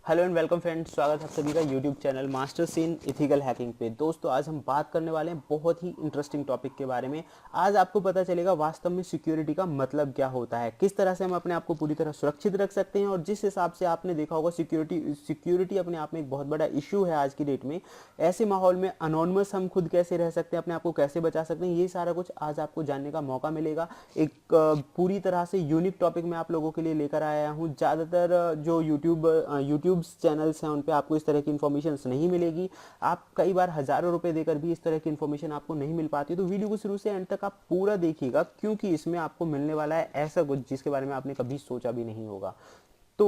Hello and welcome friends, स्वागत है आप सभी का YouTube channel masters in ethical hacking पे। दोस्तों आज हम बात करने वाले हैं बहुत ही इंटरेस्टिंग टॉपिक के बारे में। आज आपको पता चलेगा वास्तव में सिक्योरिटी का मतलब क्या होता है, किस तरह से हम अपने आप को पूरी तरह सुरक्षित रख सकते हैं। और जिस हिसाब से आपने देखा होगा सिक्योरिटी अपने आप में एक बहुत बड़ा इशू है आज की डेट में। ऐसे माहौल में अनोनिमस हम खुद कैसे रह सकते हैं, अपने आप को कैसे बचा सकते हैं, ये सारा कुछ आज आपको जानने का मौका मिलेगा। एक पूरी तरह से यूनिक टॉपिक मैं आप लोगों के लिए लेकर आया हूँ। ज़्यादातर जो यूट्यूब चैनल्स हैं उन पे आपको इस तरह की इन्फॉर्मेशन नहीं मिलेगी। आप कई बार हज़ारों रुपए देकर भी इस तरह की इन्फॉर्मेशन आपको नहीं मिल पाती। तो वीडियो को शुरू से एंड तक आप पूरा देखिएगा, क्योंकि इसमें आपको मिलने वाला है ऐसा कुछ जिसके बारे में आपने कभी सोचा भी नहीं होगा। तो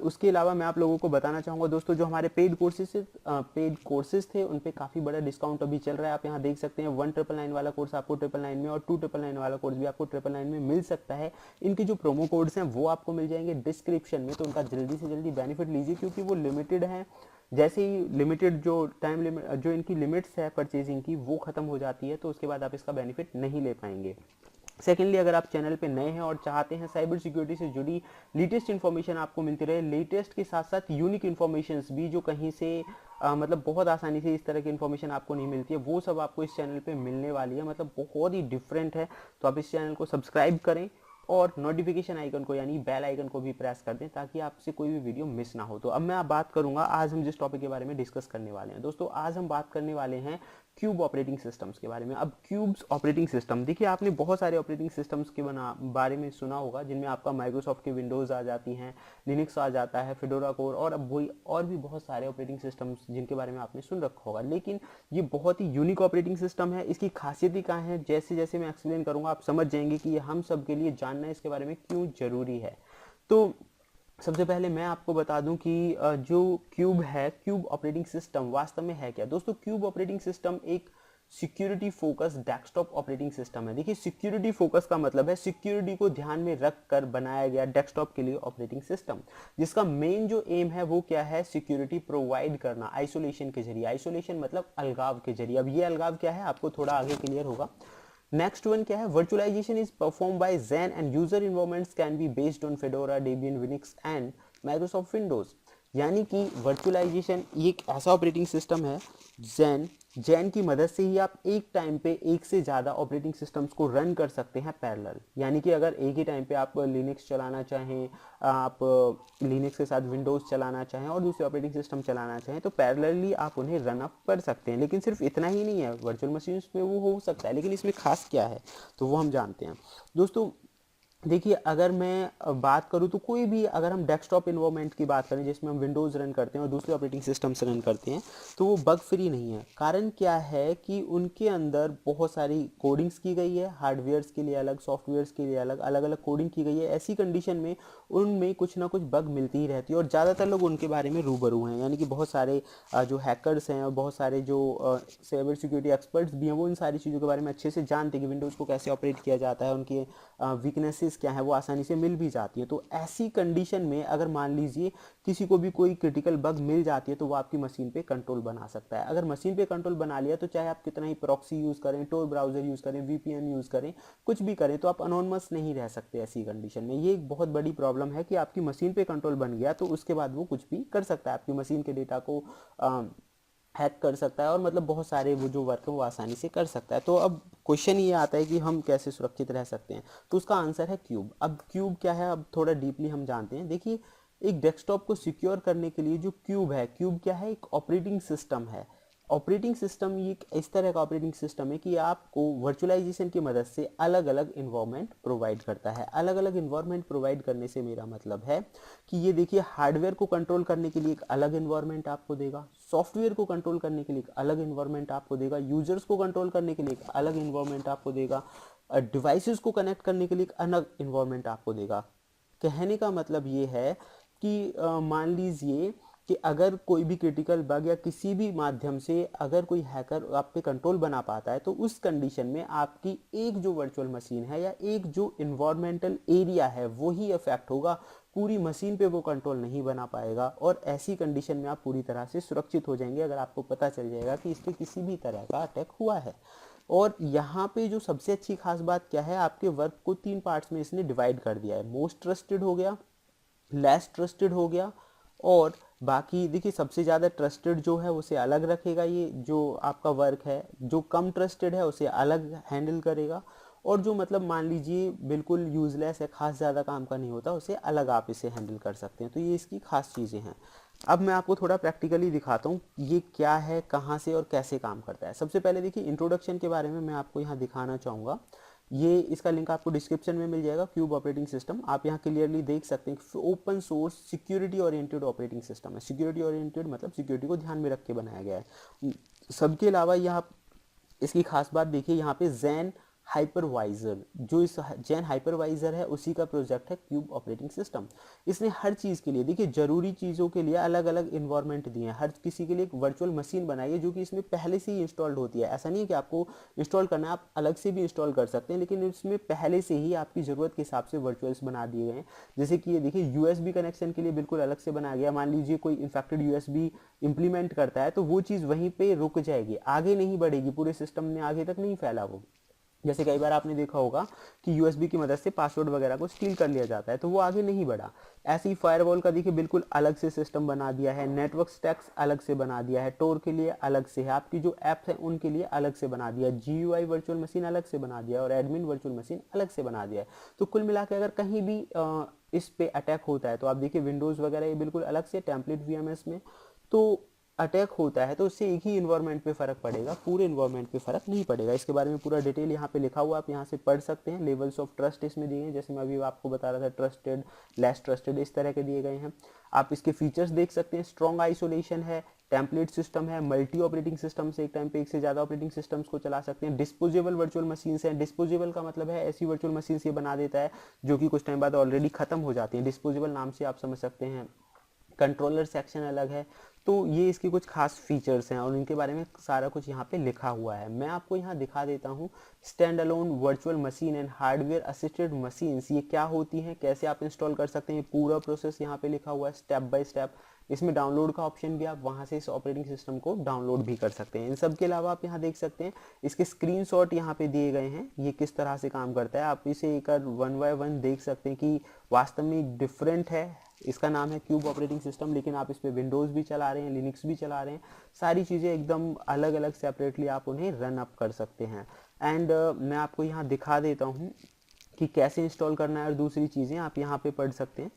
उसके अलावा मैं आप लोगों को बताना चाहूँगा दोस्तों, जो हमारे पेड कोर्सेज थे उन पे काफ़ी बड़ा डिस्काउंट अभी चल रहा है। आप यहाँ देख सकते हैं 1999 वाला कोर्स आपको 999 में और 2999 वाला कोर्स भी आपको 999 में मिल सकता है। इनके जो प्रोमो कोड्स हैं वो आपको मिल जाएंगे डिस्क्रिप्शन में, तो उनका जल्दी से जल्दी बेनिफिट लीजिए, क्योंकि वो लिमिटेड हैं। जैसे ही लिमिटेड जो टाइम लिमिट जो इनकी लिमिट्स है परचेजिंग की वो खत्म हो जाती है, तो उसके बाद आप इसका बेनिफिट नहीं ले पाएंगे। सेकेंडली, अगर आप चैनल पे नए हैं और चाहते हैं साइबर सिक्योरिटी से जुड़ी लेटेस्ट इन्फॉर्मेशन आपको मिलती रहे, लेटेस्ट के साथ साथ यूनिक इन्फॉर्मेशन भी जो कहीं से मतलब बहुत आसानी से इस तरह की इन्फॉर्मेशन आपको नहीं मिलती है, वो सब आपको इस चैनल पे मिलने वाली है। मतलब बहुत ही डिफरेंट है। तो आप इस चैनल को सब्सक्राइब करें और नोटिफिकेशन आइकन को यानी बेल आइकन को भी प्रेस कर दें, ताकि आपसे कोई भी वीडियो मिस ना हो। तो अब मैं आप बात करूंगा, आज हम जिस टॉपिक के बारे में डिस्कस करने वाले हैं दोस्तों, आज हम बात करने वाले हैं क्यूब ऑपरेटिंग सिस्टम्स के बारे में। अब क्यूब्स ऑपरेटिंग सिस्टम, देखिए आपने बहुत सारे ऑपरेटिंग सिस्टम्स के बारे में सुना होगा, जिनमें आपका माइक्रोसॉफ्ट की विंडोज़ आ जाती हैं, लिनक्स आ जाता है, फेडोरा कोर, और अब वही और भी बहुत सारे ऑपरेटिंग सिस्टम्स जिनके बारे में आपने सुन रखा होगा। लेकिन ये बहुत ही यूनिक ऑपरेटिंग सिस्टम है। इसकी खासियत क्या है, जैसे जैसे मैं एक्सप्लेन करूंगा आप समझ जाएंगे कि ये हम सब के लिए जानना इसके बारे में क्यों जरूरी है। तो सबसे पहले मैं आपको बता दूं कि जो क्यूब है, क्यूब ऑपरेटिंग सिस्टम वास्तव में है क्या। दोस्तों क्यूब ऑपरेटिंग सिस्टम एक security focus desktop operating system है। देखिए सिक्योरिटी फोकस का मतलब है सिक्योरिटी को ध्यान में रख कर बनाया गया डेस्कटॉप के लिए ऑपरेटिंग सिस्टम, जिसका मेन जो एम है वो क्या है, सिक्योरिटी प्रोवाइड करना आइसोलेशन के जरिए। आइसोलेशन मतलब अलगाव के जरिए। अब ये अलगाव क्या है आपको थोड़ा आगे क्लियर होगा। नेक्स्ट वन क्या है, virtualization is perform by Xen and user environments can be based on Fedora, Debian, Linux and Microsoft Windows. यानी कि वर्चुअलाइजेशन ये एक ऐसा ऑपरेटिंग सिस्टम है, जैन की मदद से ही आप एक टाइम पे एक से ज़्यादा ऑपरेटिंग सिस्टम्स को रन कर सकते हैं पैरेलल। यानी कि अगर एक ही टाइम पे आप लिनक्स चलाना चाहें, आप लिनक्स के साथ विंडोज़ चलाना चाहें और दूसरे ऑपरेटिंग सिस्टम चलाना चाहें, तो पैरेलली आप उन्हें रन अप कर सकते हैं। लेकिन सिर्फ इतना ही नहीं है, वर्चुअल मशीन्स में वो हो सकता है, लेकिन इसमें खास क्या है तो वो हम जानते हैं दोस्तों। देखिए अगर मैं बात करूँ तो कोई भी, अगर हम डेस्कटॉप इन्वायरमेंट की बात करें जिसमें हम विंडोज़ रन करते हैं और दूसरे ऑपरेटिंग सिस्टम्स रन करते हैं, तो वो बग फ्री नहीं है। कारण क्या है कि उनके अंदर बहुत सारी कोडिंग्स की गई है, हार्डवेयर्स के लिए अलग, सॉफ्टवेयर्स के लिए अलग, अलग अलग कोडिंग की गई है। ऐसी कंडीशन में उनमें कुछ ना कुछ बग मिलती ही रहती है, और ज़्यादातर लोग उनके बारे में रूबरू हैं। यानी कि बहुत सारे जो हैकर्स हैं और बहुत सारे जो साइबर सिक्योरिटी एक्सपर्ट्स भी हैं, वो इन सारी चीज़ों के बारे में अच्छे से जानते हैं कि विंडोज़ को कैसे ऑपरेट किया जाता है, उनकी वीकनेसेस क्या है वो आसानी से मिल भी जाती है। तो ऐसी कंडीशन में अगर मान लीजिए किसी को भी कोई क्रिटिकल बग मिल जाती है, तो वो आपकी मशीन पे कंट्रोल बना सकता है। अगर मशीन पे कंट्रोल बना लिया, तो चाहे आप कितना ही प्रॉक्सी यूज़ करें, टोर ब्राउज़र यूज़ करें, वीपीएन यूज़ करें, कुछ भी करें, तो आप अनोनिमस नहीं रह सकते ऐसी कंडीशन में। ये एक बहुत बड़ी प्रॉब्लम है कि आपकी मशीन पे कंट्रोल बन गया तो उसके बाद वो कुछ भी कर सकता है, आपकी मशीन के डेटा को हैक कर सकता है, और मतलब बहुत सारे वो जो वर्क है वो आसानी से कर सकता है। तो अब क्वेश्चन ये आता है कि हम कैसे सुरक्षित रह सकते हैं, तो उसका आंसर है क्यूब। अब क्यूब क्या है, अब थोड़ा डीपली हम जानते हैं। देखिए एक डेस्कटॉप को सिक्योर करने के लिए जो क्यूब है, क्यूब क्या है, एक ऑपरेटिंग सिस्टम है। ऑपरेटिंग सिस्टम ये इस तरह का ऑपरेटिंग सिस्टम है कि आपको वर्चुअलाइजेशन की मदद से अलग अलग इन्वायरमेंट प्रोवाइड करता है। अलग अलग इन्वायरमेंट प्रोवाइड करने से मेरा मतलब है कि ये देखिए हार्डवेयर को कंट्रोल करने के लिए एक अलग इन्वायरमेंट आपको देगा, सॉफ्टवेयर को कंट्रोल करने के लिए एक अलग इन्वायरमेंट आपको देगा, यूजर्स को कंट्रोल करने के लिए एक अलग इन्वायरमेंट आपको देगा, डिवाइसेस को कनेक्ट करने के लिए एक अलग इन्वायरमेंट आपको देगा। कहने का मतलब ये है कि मान लीजिए कि अगर कोई भी क्रिटिकल बग या किसी भी माध्यम से अगर कोई हैकर आप पे कंट्रोल बना पाता है, तो उस कंडीशन में आपकी एक जो वर्चुअल मशीन है या एक जो इन्वायरमेंटल एरिया है वो ही अफेक्ट होगा, पूरी मशीन पे वो कंट्रोल नहीं बना पाएगा। और ऐसी कंडीशन में आप पूरी तरह से सुरक्षित हो जाएंगे अगर आपको पता चल जाएगा कि इस पर किसी भी तरह का अटैक हुआ है। और यहाँ पे जो सबसे अच्छी खास बात क्या है, आपके वर्क को 3 पार्ट्स में इसने डिवाइड कर दिया है। मोस्ट ट्रस्टेड हो गया, लेस ट्रस्टेड हो गया, और बाकी देखिए सबसे ज़्यादा ट्रस्टेड जो है उसे अलग रखेगा, ये जो आपका वर्क है, जो कम ट्रस्टेड है उसे अलग हैंडल करेगा, और जो मतलब मान लीजिए बिल्कुल यूज़लेस है, खास ज़्यादा काम का नहीं होता, उसे अलग आप इसे हैंडल कर सकते हैं। तो ये इसकी खास चीज़ें हैं। अब मैं आपको थोड़ा प्रैक्टिकली दिखाता हूँ ये क्या है, कहाँ से और कैसे काम करता है। सबसे पहले देखिए इंट्रोडक्शन के बारे में मैं आपको यहाँ दिखाना चाहूँगा। ये इसका लिंक आपको डिस्क्रिप्शन में मिल जाएगा। क्यूब ऑपरेटिंग सिस्टम आप यहाँ क्लियरली देख सकते हैं, open source security oriented operating system है। सिक्योरिटी ओरिएंटेड मतलब सिक्योरिटी को ध्यान में रख के बनाया गया है। सबके अलावा यहाँ इसकी खास बात देखिए, यहाँ पे जैन हाइपरवाइजर, जो इस जैन हाइपरवाइजर है उसी का प्रोजेक्ट है क्यूब ऑपरेटिंग सिस्टम। इसने हर चीज़ के लिए देखिए जरूरी चीज़ों के लिए अलग अलग इन्वायरमेंट दिए हैं, हर किसी के लिए एक वर्चुअल मशीन बनाई है जो कि इसमें पहले से ही इंस्टॉल्ड होती है। ऐसा नहीं है कि आपको इंस्टॉल करना है, आप अलग से भी इंस्टॉल कर सकते हैं, लेकिन इसमें पहले से ही आपकी ज़रूरत के हिसाब से वर्चुअल्स बना दिए गए हैं। जैसे कि ये देखिए यूएसबी कनेक्शन के लिए बिल्कुल अलग से बनाया गया। मान लीजिए कोई इन्फेक्टेड यूएसबी इंप्लीमेंट करता है तो वो चीज़ वहीं पे रुक जाएगी, आगे नहीं बढ़ेगी, पूरे सिस्टम में आगे तक नहीं फैला वो। जैसे कई बार आपने देखा होगा कि यूएसबी की मदद से पासवर्ड वगैरह को स्टील कर लिया जाता है, तो वो आगे नहीं बढ़ा। ऐसे ही फायरवॉल का देखिए बिल्कुल अलग से सिस्टम बना दिया है, नेटवर्क स्टैक्स अलग से बना दिया है, टोर के लिए अलग से है, आपकी जो ऐप्स हैं उनके लिए अलग से बना दिया, जीयूआई वर्चुअल मशीन अलग से बना दिया और एडमिन वर्चुअल मशीन अलग से बना दिया है। तो कुल मिला के अगर कहीं भी इस पे अटैक होता है तो आप देखिए विंडोज़ वगैरह ये बिल्कुल अलग से टेम्पलेट वीएमएस में तो अटैक होता है तो उससे एक ही इन्वायरमेंट पे फ़र्क पड़ेगा, पूरे इन्वायरमेंट पे फ़र्क नहीं पड़ेगा। इसके बारे में पूरा डिटेल यहाँ पे लिखा हुआ, आप यहाँ से पढ़ सकते हैं। लेवल्स ऑफ ट्रस्ट इसमें दिए हैं, जैसे मैं अभी आपको बता रहा था, ट्रस्टेड, लेस ट्रस्टेड, इस तरह के दिए गए हैं। आप इसके फीचर्स देख सकते हैं, स्ट्रॉन्ग आइसोलेशन है, टेम्पलेट सिस्टम है, मल्टी ऑपरेटिंग सिस्टम से एक टाइम पे एक से ज़्यादा ऑपरेटिंग सिस्टम्स को चला सकते हैं, डिस्पोजेबल वर्चुअल मशीन्स हैं। डिस्पोजेबल का मतलब है ऐसी वर्चुअल मशीन्स ये बना देता है जो कि कुछ टाइम बाद ऑलरेडी ख़त्म हो जाती हैं, डिस्पोजेबल नाम से आप समझ सकते हैं। कंट्रोलर सेक्शन अलग है। तो ये इसके कुछ खास फीचर्स हैं और इनके बारे में सारा कुछ यहाँ पे लिखा हुआ है। मैं आपको यहाँ दिखा देता हूँ stand alone virtual machine and hardware assisted machines ये क्या होती हैं, कैसे आप इंस्टॉल कर सकते हैं, पूरा प्रोसेस यहाँ पे लिखा हुआ है स्टेप बाय स्टेप। इसमें डाउनलोड का ऑप्शन भी, आप वहाँ से इस ऑपरेटिंग सिस्टम को डाउनलोड भी कर सकते हैं। इन सब के अलावा आप यहाँ देख सकते हैं इसके स्क्रीनशॉट यहाँ पे दिए गए हैं, ये किस तरह से काम करता है। आप इसे एक वन बाय वन देख सकते हैं कि वास्तव में डिफरेंट है। इसका नाम है क्यूब ऑपरेटिंग सिस्टम, लेकिन आप इस पर विंडोज़ भी चला रहे हैं, लिनक्स भी चला रहे हैं, सारी चीज़ें एकदम अलग अलग सेपरेटली आप उन्हें रन अप कर सकते हैं। एंड मैं आपको यहाँ दिखा देता हूँ कि कैसे इंस्टॉल करना है और दूसरी चीज़ें आप यहाँ पे पढ़ सकते हैं।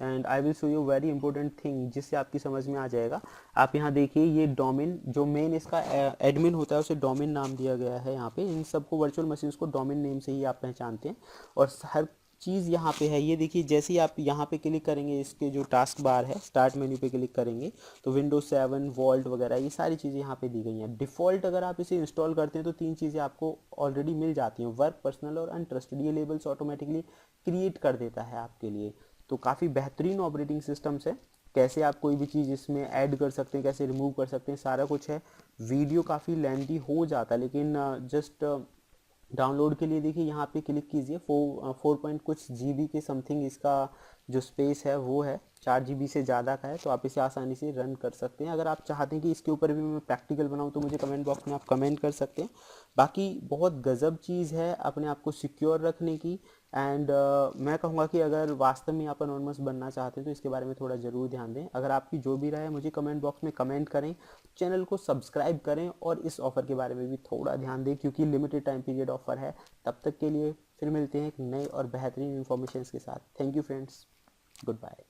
And I will show you very important thing जिससे आपकी समझ में आ जाएगा। आप यहाँ देखिए ये डोमेन, जो मेन इसका एडमिन होता है उसे डोमेन नाम दिया गया है। यहाँ पे इन सबको वर्चुअल मशीन्स को डोमेन नेम से ही आप पहचानते हैं और हर चीज़ यहाँ पे है। ये देखिए जैसे ही आप यहाँ पे क्लिक करेंगे, इसके जो टास्क बार है स्टार्ट मेन्यू पे क्लिक करेंगे तो विंडोज 7 वॉल्ट वगैरह ये सारी चीज़ें यहाँ पे दी गई हैं। डिफ़ॉल्ट अगर आप इसे इंस्टॉल करते हैं तो तीन चीज़ें आपको ऑलरेडी मिल जाती हैं, वर्क, पर्सनल और अनट्रस्टेड। ये लेबल्स ऑटोमेटिकली क्रिएट कर देता है आपके लिए। तो काफ़ी बेहतरीन ऑपरेटिंग सिस्टम्स है। कैसे आप कोई भी चीज़ इसमें ऐड कर सकते हैं, कैसे रिमूव कर सकते हैं, सारा कुछ है। वीडियो काफ़ी लेंथी हो जाता है, लेकिन जस्ट डाउनलोड के लिए देखिए यहाँ पे क्लिक कीजिए। 4 पॉइंट कुछ जीबी के समथिंग इसका जो स्पेस है वो है, 4 जीबी से ज़्यादा का है, तो आप इसे आसानी से रन कर सकते हैं। अगर आप चाहते हैं कि इसके ऊपर भी मैं प्रैक्टिकल बनाऊँ तो मुझे कमेंट बॉक्स में आप कमेंट कर सकते हैं। बाकी बहुत गजब चीज़ है अपने आप को सिक्योर रखने की। एंड मैं कहूँगा कि अगर वास्तव में आप एनोनिमस बनना चाहते हैं तो इसके बारे में थोड़ा ज़रूर ध्यान दें। अगर आपकी जो भी राय है मुझे कमेंट बॉक्स में कमेंट करें, चैनल को सब्सक्राइब करें और इस ऑफ़र के बारे में भी थोड़ा ध्यान दें क्योंकि लिमिटेड टाइम पीरियड ऑफ़र है। तब तक के लिए फिर मिलते हैं एक नए और बेहतरीन इन्फॉर्मेशन के साथ। Thank you friends, good bye.